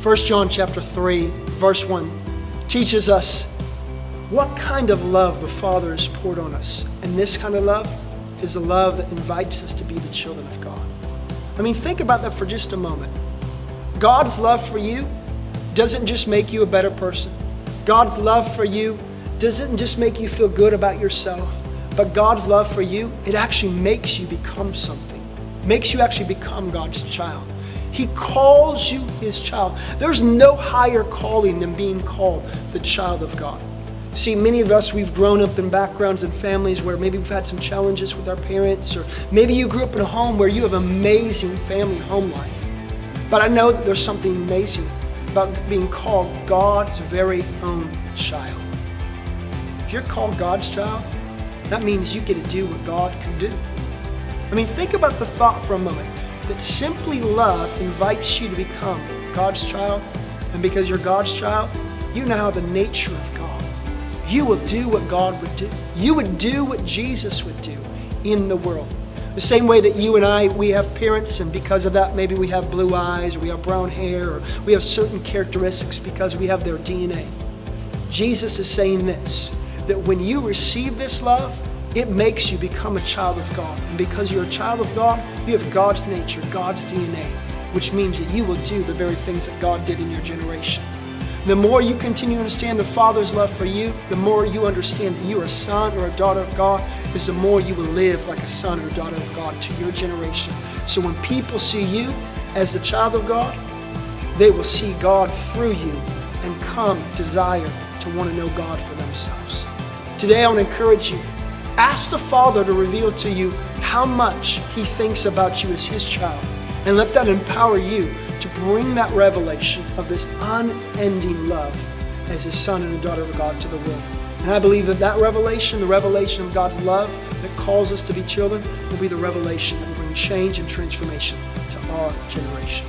1 John chapter 3, verse 1 teaches us what kind of love the Father has poured on us. And this kind of love is a love that invites us to be the children of God. I mean, think about that for just a moment. God's love for you doesn't just make you a better person. God's love for you doesn't just make you feel good about yourself. But God's love for you, it actually makes you become something. Makes you actually become God's child. He calls you His child. There's no higher calling than being called the child of God. See, many of us, we've grown up in backgrounds and families where maybe we've had some challenges with our parents, or maybe you grew up in a home where you have amazing family home life. But I know that there's something amazing about being called God's very own child. If you're called God's child, that means you get to do what God can do. I mean, think about the thought for a moment that simply love invites you to become God's child. And because you're God's child, you now have the nature of God. You will do what God would do. You would do what Jesus would do in the world. The same way that you and I, we have parents, and because of that, maybe we have blue eyes, or we have brown hair, or we have certain characteristics because we have their DNA. Jesus is saying this, that when you receive this love, it makes you become a child of God. And because you're a child of God, you have God's nature, God's DNA, which means that you will do the very things that God did in your generation. The more you continue to understand the Father's love for you, the more you understand that you are a son or a daughter of God, is the more you will live like a son or a daughter of God to your generation. So when people see you as a child of God, they will see God through you and come desire to want to know God for themselves. Today I want to encourage you, ask the Father to reveal to you how much He thinks about you as His child, and let that empower you to bring that revelation of this unending love as a son and a daughter of God to the world. And I believe that that revelation, the revelation of God's love that calls us to be children, will be the revelation that will bring change and transformation to our generation.